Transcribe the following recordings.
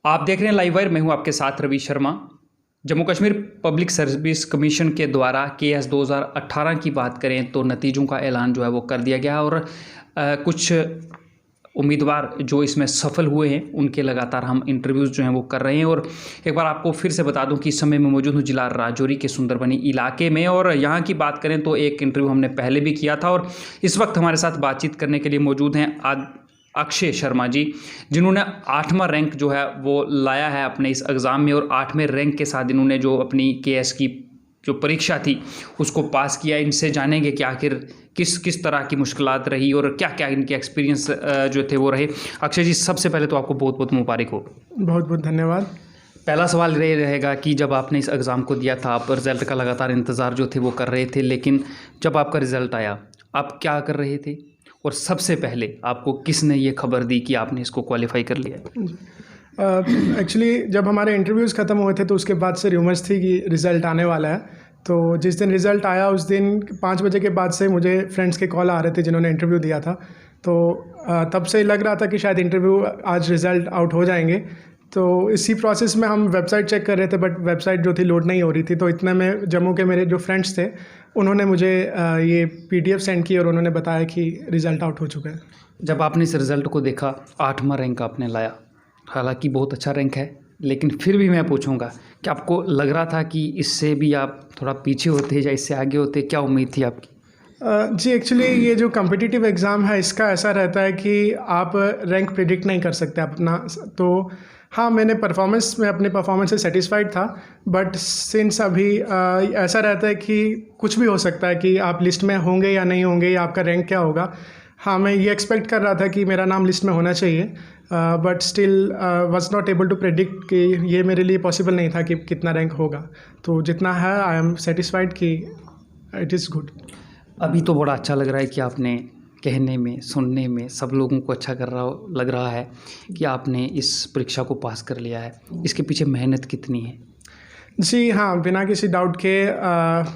आप देख रहे हैं लाइव वायर। मैं हूं आपके साथ Ravi Sharma. Jammu Kashmir public service commission के द्वारा केएस 2018 की बात करें तो नतीजों का ऐलान जो है वो कर दिया गया और कुछ उम्मीदवार जो इसमें सफल हुए हैं उनके लगातार हम इंटरव्यूज़ जो हैं वो कर रहे हैं। और एक बार आपको फिर से बता दूं कि इस समय मैं मौजूद हूं जिला राजौरी के सुंदरबनी इलाके में। और यहाँ की बात करें तो एक इंटरव्यू हमने पहले भी किया था और इस वक्त हमारे साथ बातचीत करने के लिए मौजूद हैं अक्षय शर्मा जी, जिन्होंने 8वां रैंक जो है वो लाया है अपने इस एग्ज़ाम में। और 8वें रैंक के साथ इन्होंने जो अपनी केएस की जो परीक्षा थी उसको पास किया। इनसे जानेंगे कि आखिर किस किस तरह की मुश्किलात रही और क्या क्या इनके एक्सपीरियंस जो थे वो रहे। अक्षय जी, सबसे पहले तो आपको बहुत बहुत मुबारक हो। बहुत बहुत धन्यवाद। पहला सवाल ये रहेगा कि जब आपने इस एग्ज़ाम को दिया था, आप रिज़ल्ट का लगातार इंतज़ार जो थे वो कर रहे थे, लेकिन जब आपका रिज़ल्ट आया आप क्या कर रहे थे और सबसे पहले आपको किसने ये खबर दी कि आपने इसको क्वालिफाई कर लिया? एक्चुअली जब हमारे इंटरव्यूज़ ख़त्म हुए थे तो उसके बाद से रूमर्स थी कि रिज़ल्ट आने वाला है। तो जिस दिन रिज़ल्ट आया उस दिन 5 बजे के बाद से मुझे फ्रेंड्स के कॉल आ रहे थे जिन्होंने इंटरव्यू दिया था। तो तब से लग रहा था कि शायद इंटरव्यू आज रिज़ल्ट आउट हो जाएंगे। तो इसी प्रोसेस में हम वेबसाइट चेक कर रहे थे, बट वेबसाइट जो थी लोड नहीं हो रही थी। तो इतने में जम्मू के मेरे जो फ्रेंड्स थे उन्होंने मुझे ये PDF सेंड की और उन्होंने बताया कि रिज़ल्ट आउट हो चुका है। जब आपने इस रिज़ल्ट को देखा, 8वां रैंक आपने लाया, हालांकि बहुत अच्छा रैंक है, लेकिन फिर भी मैं पूछूंगा कि आपको लग रहा था कि इससे भी आप थोड़ा पीछे होते या इससे आगे होते? क्या उम्मीद थी आपकी? जी, एक्चुअली ये जो कॉम्पिटिटिव एग्ज़ाम है इसका ऐसा रहता है कि आप रैंक प्रिडिक्ट नहीं कर सकते अपना। तो हाँ, मैंने अपने परफॉर्मेंस से सेटिस्फाइड था, बट सिंस अभी ऐसा रहता है कि कुछ भी हो सकता है कि आप लिस्ट में होंगे या नहीं होंगे या आपका रैंक क्या होगा। हाँ, मैं ये एक्सपेक्ट कर रहा था कि मेरा नाम लिस्ट में होना चाहिए, but still was not able to predict कि ये मेरे लिए पॉसिबल नहीं था कि कितना रैंक होगा। तो जितना है आई एम सेटिस्फाइड कि इट इज़ गुड। अभी तो बड़ा अच्छा लग रहा है कि आपने कहने में, सुनने में सब लोगों को अच्छा लग रहा है कि आपने इस परीक्षा को पास कर लिया है। इसके पीछे मेहनत कितनी है? जी हाँ, बिना किसी डाउट के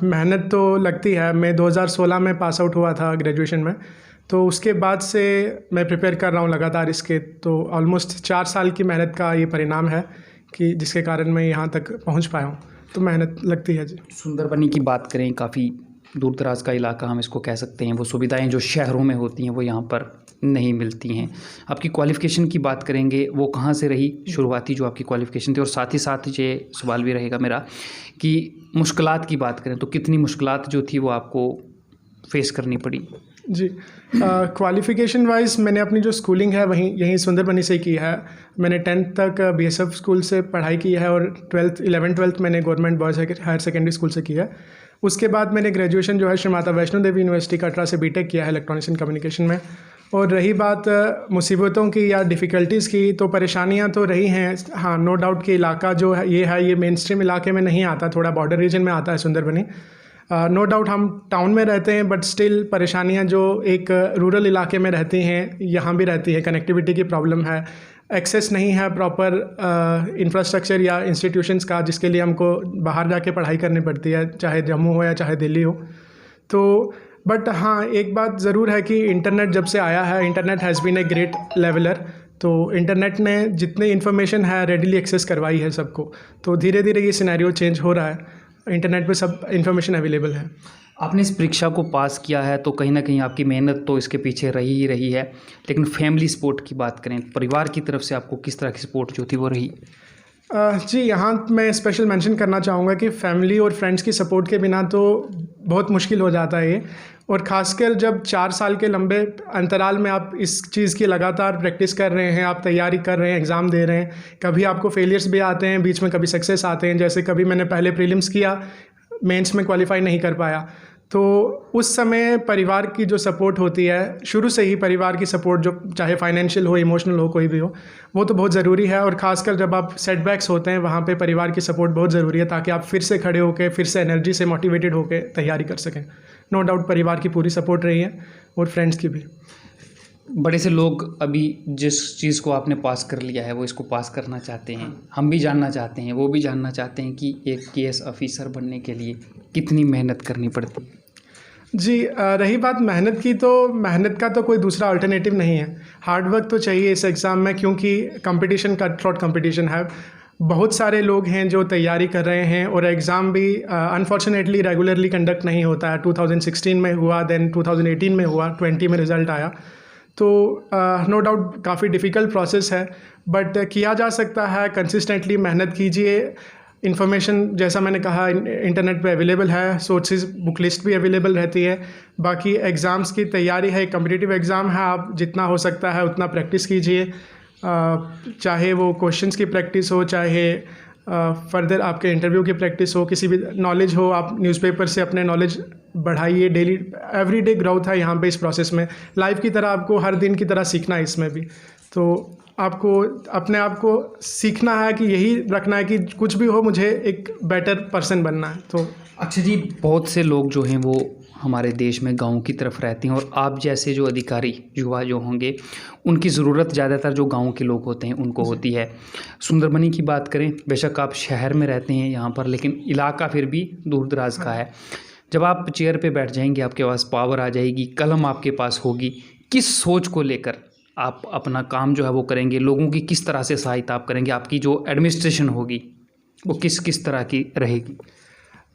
मेहनत तो लगती है। मैं 2016 में पास आउट हुआ था ग्रेजुएशन में, तो उसके बाद से मैं प्रिपेयर कर रहा हूँ लगातार इसके। तो ऑलमोस्ट 4 साल की मेहनत का ये परिणाम है कि जिसके कारण मैं यहाँ तक पहुँच पाया हूँ। तो मेहनत लगती है जी। सुंदरबनी की बात करें, काफ़ी दूर दराज का इलाका हम इसको कह सकते हैं। वो सुविधाएं जो शहरों में होती हैं वो यहाँ पर नहीं मिलती हैं। आपकी क्वालिफ़िकेशन की बात करेंगे, वो कहाँ से रही शुरुआती जो आपकी क्वालिफ़िकेशन थी? और साथ ही साथ ये सवाल भी रहेगा मेरा कि मुश्किलात की बात करें तो कितनी मुश्किलात जो थी वो आपको फेस करनी पड़ी? जी, क्वालिफ़िकेशन वाइज मैंने अपनी जो स्कूलिंग है यहीं सुंदरबनी से की है। मैंने 10th तक BSF स्कूल से पढ़ाई की है और 11th-12th मैंने government boys higher secondary school से की है। उसके बाद मैंने ग्रेजुएशन जो है श्री माता वैष्णो देवी यूनिवर्सिटी कटरा से BTech किया है इलेक्ट्रॉनिक्स एंड कम्युनिकेशन में। और रही बात मुसीबतों की या डिफ़िकल्टीज़ की, तो परेशानियां तो रही हैं। हाँ, नो डाउट कि इलाका जो है ये मेन स्ट्रीम इलाके में नहीं आता, थोड़ा बॉर्डर रीजन में आता है सुंदरबनी। नो डाउट हम टाउन में रहते हैं, बट स्टिल परेशानियां जो एक रूरल इलाके में रहती हैं यहाँ भी रहती है। कनेक्टिविटी की प्रॉब्लम है, एक्सेस नहीं है प्रॉपर इंफ्रास्ट्रक्चर या इंस्टीट्यूशंस का, जिसके लिए हमको बाहर जाके पढ़ाई करनी पड़ती है, चाहे जम्मू हो या चाहे दिल्ली हो। तो बट हाँ, एक बात ज़रूर है कि इंटरनेट जब से आया है, internet has been a great leveller. तो इंटरनेट ने जितनी इन्फॉर्मेशन है रेडिली एक्सेस करवाई है सबको। तो धीरे धीरे ये सिनेरियो चेंज हो रहा है, इंटरनेट पे सब इन्फॉर्मेशन अवेलेबल है। आपने इस परीक्षा को पास किया है तो कहीं ना कहीं आपकी मेहनत तो इसके पीछे रही ही रही है, लेकिन फैमिली सपोर्ट की बात करें, परिवार की तरफ से आपको किस तरह की सपोर्ट जो थी वो रही? जी, यहाँ मैं स्पेशल मेंशन करना चाहूँगा कि फैमिली और फ्रेंड्स की सपोर्ट के बिना तो बहुत मुश्किल हो जाता है ये। और ख़ासकर जब 4 साल के लंबे अंतराल में आप इस चीज़ की लगातार प्रैक्टिस कर रहे हैं, आप तैयारी कर रहे हैं, एग्ज़ाम दे रहे हैं, कभी आपको फेलियर्स भी आते हैं बीच में, कभी सक्सेस आते हैं। जैसे कभी मैंने पहले प्रीलिम्स किया, मेंस में क्वालिफाई नहीं कर पाया। तो उस समय परिवार की जो सपोर्ट होती है, शुरू से ही परिवार की सपोर्ट, जो चाहे फाइनेंशियल हो, इमोशनल हो, कोई भी हो, वो तो बहुत ज़रूरी है। और ख़ासकर जब आप सेटबैक्स होते हैं वहाँ पे परिवार की सपोर्ट बहुत ज़रूरी है, ताकि आप फिर से खड़े होकर, फिर से एनर्जी से मोटिवेटेड होकर तैयारी कर सकें। नो डाउट परिवार की पूरी सपोर्ट रही है और फ्रेंड्स की भी। बड़े से लोग अभी जिस चीज़ को आपने पास कर लिया है वो इसको पास करना चाहते हैं, हम भी जानना चाहते हैं, वो भी जानना चाहते हैं कि एक केएस ऑफिसर बनने के लिए कितनी मेहनत करनी पड़ती है? जी, रही बात मेहनत की, तो मेहनत का तो कोई दूसरा अल्टरनेटिव नहीं है। हार्ड वर्क तो चाहिए इस एग्ज़ाम में, क्योंकि कंपटीशन कट थ्रोट कंपटीशन है। बहुत सारे लोग हैं जो तैयारी कर रहे हैं, और एग्ज़ाम भी अनफॉर्चुनेटली रेगुलरली कंडक्ट नहीं होता है। 2016 में हुआ, देन 2018 में हुआ, 20 में रिज़ल्ट आया। तो नो डाउट काफ़ी डिफ़िकल्ट प्रोसेस है, बट किया जा सकता है। कंसिस्टेंटली मेहनत कीजिए। इन्फॉर्मेशन जैसा मैंने कहा इंटरनेट पे अवेलेबल है, सोर्सेज बुक लिस्ट भी अवेलेबल रहती है। बाकी एग्ज़ाम्स की तैयारी है, कॉम्पिटिटिव एग्ज़ाम है, आप जितना हो सकता है उतना प्रैक्टिस कीजिए। चाहे वो क्वेश्चंस की प्रैक्टिस हो, चाहे फर्दर आपके इंटरव्यू की प्रैक्टिस हो, किसी भी नॉलेज हो, आप न्यूज़पेपर से अपने नॉलेज बढ़ाइए। डेली एवरीडे ग्रोथ है यहाँ पे इस प्रोसेस में। लाइफ की तरह आपको हर दिन की तरह सीखना है इसमें भी। तो आपको अपने आप को सीखना है कि यही रखना है कि कुछ भी हो, मुझे एक बेटर पर्सन बनना है। तो अच्छा जी, बहुत से लोग जो हैं वो हमारे देश में गाँव की तरफ रहते हैं, और आप जैसे जो अधिकारी युवा जो होंगे उनकी ज़रूरत ज़्यादातर जो गाँव के लोग होते हैं उनको होती है। सुंदरबनी की बात करें, बेशक आप शहर में रहते हैं यहाँ पर, लेकिन इलाका फिर भी दूर दराज का है। जब आप चेयर पे बैठ जाएंगे, आपके पास पावर आ जाएगी, कलम आपके पास होगी, किस सोच को लेकर आप अपना काम जो है वो करेंगे? लोगों की किस तरह से सहायता आप करेंगे? आपकी जो एडमिनिस्ट्रेशन होगी वो किस किस तरह की रहेगी?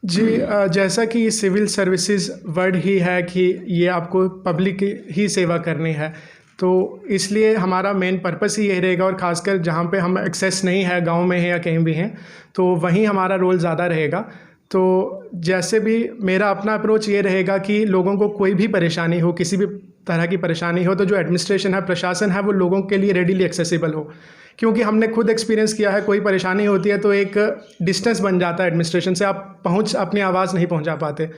जी, जैसा कि सिविल सर्विसेज वर्ड ही है कि ये आपको पब्लिक ही सेवा करनी है, तो इसलिए हमारा मेन पर्पस ही यही रहेगा। और ख़ासकर जहाँ पे हम एक्सेस नहीं है, गांव में है या कहीं भी हैं, तो वहीं हमारा रोल ज़्यादा रहेगा। तो जैसे भी मेरा अपना अप्रोच ये रहेगा कि लोगों को कोई भी परेशानी हो, किसी भी तरह की परेशानी हो, तो जो एडमिनिस्ट्रेशन है, प्रशासन है, वो लोगों के लिए रेडीली एक्सेसिबल हो। क्योंकि हमने खुद एक्सपीरियंस किया है, कोई परेशानी होती है तो एक डिस्टेंस बन जाता है एडमिनिस्ट्रेशन से, आप अपनी आवाज़ नहीं पहुंचा पाते।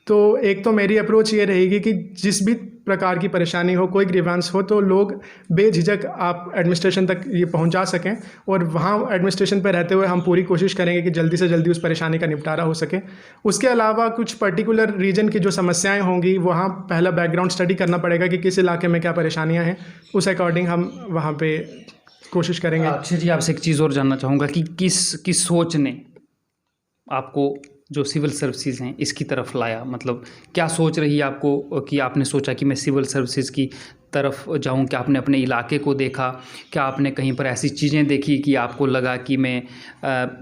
तो एक तो मेरी अप्रोच ये रहेगी कि जिस भी प्रकार की परेशानी हो, कोई ग्रीवांस हो, तो लोग बेझिझक आप एडमिनिस्ट्रेशन तक ये पहुंचा सकें, और वहाँ एडमिनिस्ट्रेशन पर रहते हुए हम पूरी कोशिश करेंगे कि जल्दी से जल्दी उस परेशानी का निपटारा हो सके। उसके अलावा कुछ पर्टिकुलर रीजन की जो समस्याएं होंगी, वहाँ पहला बैकग्राउंड स्टडी करना पड़ेगा कि किस इलाके में क्या परेशानियाँ हैं, उस अकॉर्डिंग हम वहाँ पर कोशिश करेंगे। अक्षय जी, आपसे एक चीज़ और जानना चाहूँगा कि किस सोच ने आपको जो सिविल सर्विसेज हैं इसकी तरफ लाया? मतलब क्या सोच रही है आपको कि आपने सोचा कि मैं सिविल सर्विसेज की तरफ जाऊं? क्या आपने अपने इलाके को देखा? क्या आपने कहीं पर ऐसी चीज़ें देखी कि आपको लगा कि मैं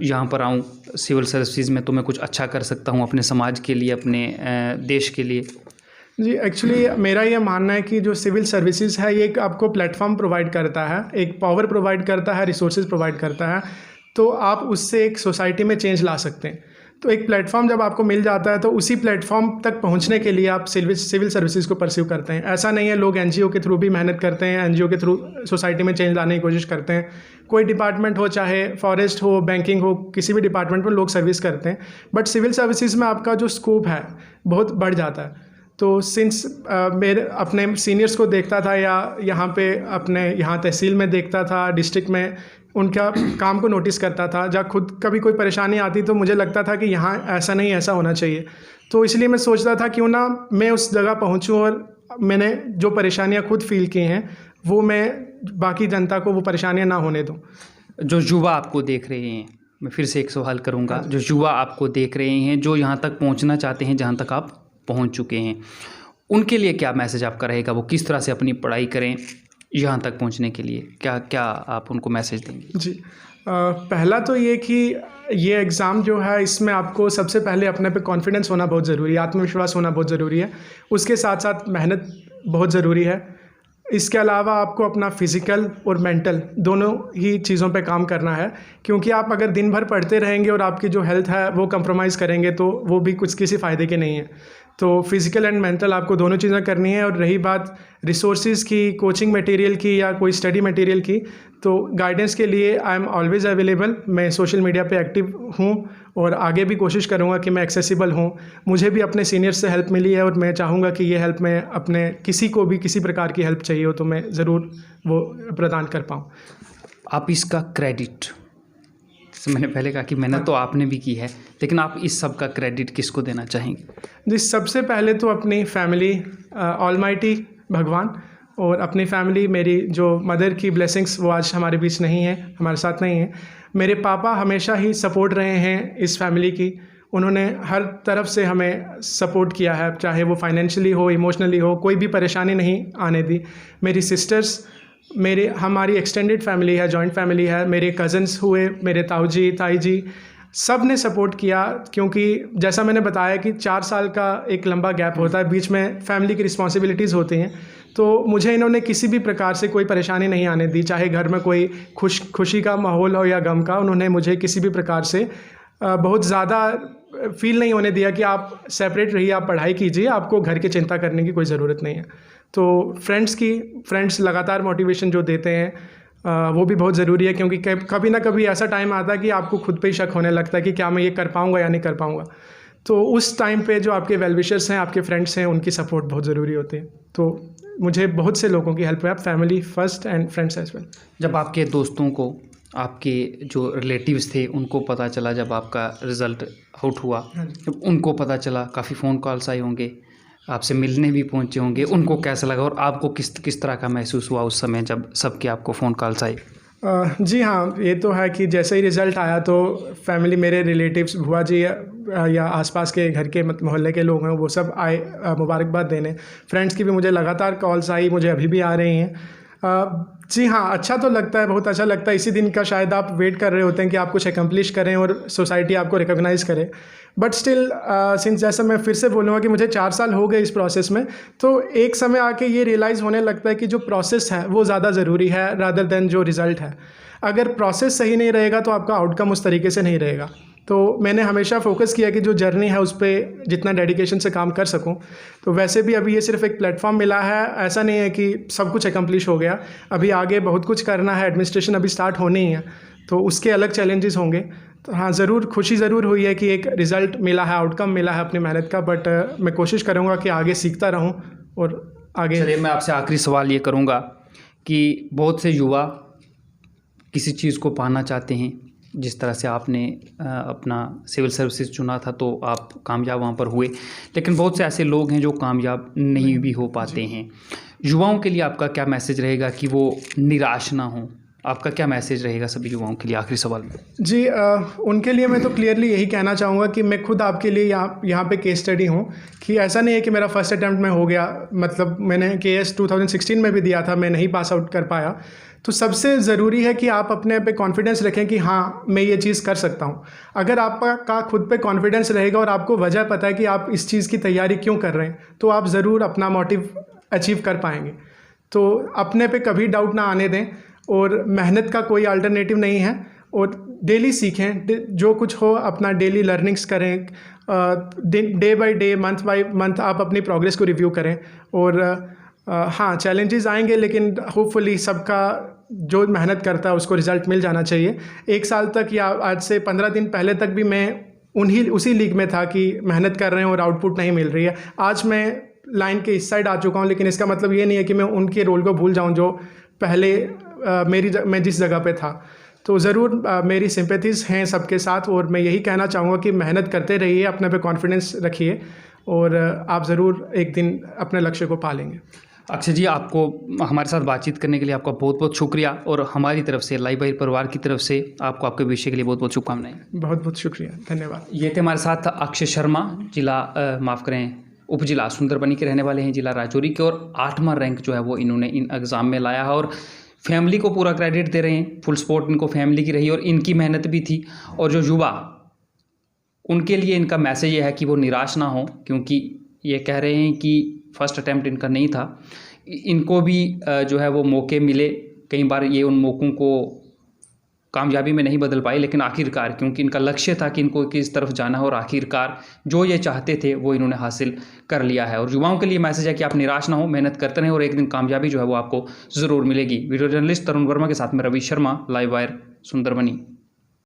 यहाँ पर आऊँ सिविल सर्विसेज में, तो मैं कुछ अच्छा कर सकता हूँ अपने समाज के लिए, अपने देश के लिए? जी, एक्चुअली मेरा ये मानना है कि जो सिविल सर्विसेज है, ये एक आपको प्लेटफॉर्म प्रोवाइड करता है, एक पावर प्रोवाइड करता है, रिसोर्सेज प्रोवाइड करता है। तो आप उससे एक सोसाइटी में चेंज ला सकते हैं। तो एक प्लेटफॉर्म जब आपको मिल जाता है, तो उसी प्लेटफॉर्म तक पहुंचने के लिए आप सिविल सर्विसेज को परस्यू करते हैं। ऐसा नहीं है, लोग एनजीओ के थ्रू भी मेहनत करते हैं, एनजीओ के थ्रू सोसाइटी में चेंज लाने की कोशिश करते हैं। कोई डिपार्टमेंट हो, चाहे फॉरेस्ट हो, बैंकिंग हो, किसी भी डिपार्टमेंट में लोग सर्विस करते हैं। बट सिविल सर्विसेज में आपका जो स्कोप है बहुत बढ़ जाता है। तो सिंस मेरे अपने सीनियर्स को देखता था, या यहाँ पे अपने यहाँ तहसील में देखता था, डिस्ट्रिक्ट में उनका काम को नोटिस करता था, जब खुद कभी कोई परेशानी आती तो मुझे लगता था कि यहाँ ऐसा नहीं, ऐसा होना चाहिए। तो इसलिए मैं सोचता था क्यों ना मैं उस जगह पहुँचूँ, और मैंने जो परेशानियाँ खुद फील की हैं वो मैं बाकी जनता को वो परेशानियाँ ना होने दूँ। जो युवा आपको देख रहे हैं, मैं फिर से एक सवाल करूँगा, जो युवा आपको देख रहे हैं, जो यहाँ तक पहुँचना चाहते हैं जहाँ तक आप पहुँच चुके हैं, उनके लिए क्या मैसेज आपका रहेगा? वो किस तरह से अपनी पढ़ाई करें यहाँ तक पहुँचने के लिए? क्या क्या आप उनको मैसेज देंगे? जी, पहला तो ये कि ये एग्ज़ाम जो है, इसमें आपको सबसे पहले अपने पे कॉन्फिडेंस होना बहुत ज़रूरी है, आत्मविश्वास होना बहुत ज़रूरी है। उसके साथ साथ मेहनत बहुत ज़रूरी है। इसके अलावा आपको अपना फिज़िकल और मेंटल दोनों ही चीज़ों पे काम करना है, क्योंकि आप अगर दिन भर पढ़ते रहेंगे और आपकी जो हेल्थ है वो कंप्रोमाइज़ करेंगे, तो वो भी कुछ किसी फ़ायदे के नहीं है। तो फिज़िकल एंड मेंटल आपको दोनों चीज़ें करनी है। और रही बात रिसोर्सेज की, कोचिंग मटेरियल की या कोई स्टडी मटेरियल की, तो गाइडेंस के लिए आई एम ऑलवेज़ अवेलेबल। मैं सोशल मीडिया पे एक्टिव हूँ, और आगे भी कोशिश करूँगा कि मैं एक्सेसिबल हूँ। मुझे भी अपने सीनियर्स से हेल्प मिली है, और मैं चाहूँगा कि ये हेल्प मैं अपने किसी को भी किसी प्रकार की हेल्प चाहिए हो तो मैं ज़रूर वो प्रदान कर पाऊँ। आप इसका क्रेडिट, जैसे मैंने पहले कहा कि मेहनत तो आपने भी की है, लेकिन आप इस सब का क्रेडिट किसको देना चाहेंगे? जी, सबसे पहले तो अपनी फैमिली, ऑलमाइटी भगवान, और अपनी फैमिली, मेरी जो मदर की ब्लेसिंग्स वो आज हमारे बीच नहीं है, हमारे साथ नहीं है। मेरे पापा हमेशा ही सपोर्ट रहे हैं इस फैमिली की, उन्होंने हर तरफ से हमें सपोर्ट किया है, चाहे वो फाइनेंशियली हो, इमोशनली हो, कोई भी परेशानी नहीं आने दी। मेरी सिस्टर्स, हमारी एक्सटेंडेड फैमिली है, जॉइंट फैमिली है, मेरे कज़न्स हुए, मेरे ताऊ जी, ताई जी, सब ने सपोर्ट किया। क्योंकि जैसा मैंने बताया कि 4 साल का एक लंबा गैप होता है, बीच में फैमिली की रिस्पॉन्सिबिलिटीज़ होती हैं, तो मुझे इन्होंने किसी भी प्रकार से कोई परेशानी नहीं आने दी। चाहे घर में कोई खुशी का माहौल हो या गम का, उन्होंने मुझे किसी भी प्रकार से बहुत ज़्यादा फील नहीं होने दिया कि आप सेपरेट रहिए, आप पढ़ाई कीजिए, आपको घर की चिंता करने की कोई ज़रूरत नहीं है। तो फ्रेंड्स लगातार मोटिवेशन जो देते हैं वो भी बहुत ज़रूरी है, क्योंकि कभी ना कभी ऐसा टाइम आता है कि आपको खुद पे ही शक होने लगता है कि क्या मैं ये कर पाऊँगा या नहीं कर पाऊँगा। तो उस टाइम पे जो आपके वेल विशर्स हैं, आपके फ्रेंड्स हैं, उनकी सपोर्ट बहुत ज़रूरी होती है। तो मुझे बहुत से लोगों की हेल्प हुई, family first and friends as well. जब आपके दोस्तों को, आपके जो रिलेटिव्स थे, उनको पता चला जब आपका रिज़ल्ट आउट हुआ, जब उनको पता चला, काफ़ी फ़ोन कॉल्स आए होंगे, आपसे मिलने भी पहुंचे होंगे, उनको कैसा लगा और आपको किस तरह का महसूस हुआ उस समय जब सबके आपको फ़ोन कॉल्स आए? जी हाँ, ये तो है कि जैसे ही रिज़ल्ट आया तो फैमिली, मेरे रिलेटिव्स, बुआ जी या आसपास के घर के मोहल्ले के लोग हैं, वो सब आए मुबारकबाद देने। फ्रेंड्स की भी मुझे लगातार कॉल्स आई, मुझे अभी भी आ रही हैं। जी हाँ, अच्छा तो लगता है, बहुत अच्छा लगता है। इसी दिन का शायद आप वेट कर रहे होते हैं कि आप कुछ एकम्प्लिश करें और सोसाइटी आपको रिकॉग्नाइज़ करे। बट स्टिल सिंस, जैसा मैं फिर से बोलूँगा कि मुझे 4 साल हो गए इस प्रोसेस में, तो एक समय आके ये रियलाइज़ होने लगता है कि जो प्रोसेस है वो ज़्यादा ज़रूरी है रादर देन जो रिज़ल्ट है। अगर प्रोसेस सही नहीं रहेगा तो आपका आउटकम उस तरीके से नहीं रहेगा। तो मैंने हमेशा फोकस किया कि जो जर्नी है उस पर जितना डेडिकेशन से काम कर सकूं। तो वैसे भी अभी ये सिर्फ एक प्लेटफॉर्म मिला है, ऐसा नहीं है कि सब कुछ एकम्प्लिश हो गया। अभी आगे बहुत कुछ करना है, एडमिनिस्ट्रेशन अभी स्टार्ट होनी ही है, तो उसके अलग चैलेंजेस होंगे। तो हाँ, ज़रूर खुशी ज़रूर हुई है कि एक रिज़ल्ट मिला है, आउटकम मिला है अपनी मेहनत का। बट मैं कोशिश करूँगा कि आगे सीखता रहूँ और आगे। चलिए, मैं आपसे आखिरी सवाल ये करूँगा कि बहुत से युवा किसी चीज़ को पाना चाहते हैं, जिस तरह से आपने अपना सिविल सर्विसेज चुना था तो आप कामयाब वहाँ पर हुए, लेकिन बहुत से ऐसे लोग हैं जो कामयाब नहीं भी हो पाते हैं। युवाओं के लिए आपका क्या मैसेज रहेगा कि वो निराश ना हो? आपका क्या मैसेज रहेगा सभी युवाओं के लिए आखिरी सवाल में? जी, उनके लिए मैं तो क्लियरली यही कहना चाहूँगा कि मैं खुद आपके लिए यहाँ पे केस स्टडी हूँ, कि ऐसा नहीं है कि मेरा फर्स्ट अटैम्प्ट में हो गया। मतलब मैंने KS 2016 में भी दिया था, मैं नहीं पास आउट कर पाया। तो सबसे ज़रूरी है कि आप अपने पे कॉन्फिडेंस रखें कि हाँ, मैं ये चीज़ कर सकता हूँ। अगर आपका खुद पे कॉन्फिडेंस रहेगा और आपको वजह पता है कि आप इस चीज़ की तैयारी क्यों कर रहे हैं, तो आप ज़रूर अपना मोटिव अचीव कर पाएंगे। तो अपने पे कभी डाउट ना आने दें, और मेहनत का कोई अल्टरनेटिव नहीं है। और डेली सीखें, जो कुछ हो अपना डेली लर्निंग्स करें, day by day, month by month आप अपनी प्रोग्रेस को रिव्यू करें। और हाँ, चैलेंजेस आएंगे, लेकिन होपफुली सबका जो मेहनत करता है उसको रिज़ल्ट मिल जाना चाहिए। 1 साल तक या आज से 15 दिन पहले तक भी मैं उसी लीग में था कि मेहनत कर रहे हैं और आउटपुट नहीं मिल रही है। आज मैं लाइन के इस साइड आ चुका हूँ, लेकिन इसका मतलब ये नहीं है कि मैं उनके रोल को भूल जाऊँ जो पहले मैं जिस जगह पे था। तो ज़रूर मेरी सिंपैथीज़ हैं सबके साथ, और मैं यही कहना चाहूँगा कि मेहनत करते रहिए, अपने पे कॉन्फिडेंस रखिए, और आप ज़रूर एक दिन अपने लक्ष्य को पा लेंगे। अक्षय जी, आपको हमारे साथ बातचीत करने के लिए आपका बहुत बहुत शुक्रिया, और हमारी तरफ से, लाइव बायर परिवार की तरफ से आपको आपके विषय के लिए बहुत बहुत शुभकामनाएं। बहुत बहुत शुक्रिया, धन्यवाद। ये थे हमारे साथ अक्षय शर्मा, उपजिला सुंदरबनी के रहने वाले हैं, जिला राजौरी के, और 8वां रैंक जो है वो इन्होंने इन एग्ज़ाम में लाया है, और फैमिली को पूरा क्रेडिट दे रहे हैं। फुल सपोर्ट इनको फैमिली की रही और इनकी मेहनत भी थी। और जो युवा, उनके लिए इनका मैसेज ये है कि वो निराश ना हो, क्योंकि ये कह रहे हैं कि फर्स्ट अटैम्प्ट इनका नहीं था, इनको भी जो है वो मौके मिले। कई बार ये उन मौक़ों को कामयाबी में नहीं बदल पाए, लेकिन आखिरकार, क्योंकि इनका लक्ष्य था कि इनको किस तरफ जाना है, और आखिरकार जो ये चाहते थे वो इन्होंने हासिल कर लिया है। और युवाओं के लिए मैसेज है कि आप निराश ना हो, मेहनत करते रहें, और एक दिन कामयाबी जो है वो आपको ज़रूर मिलेगी। वीडियो जर्नलिस्ट तरुण वर्मा के साथ में रवि शर्मा, लाइव वायर, सुंदरबनी।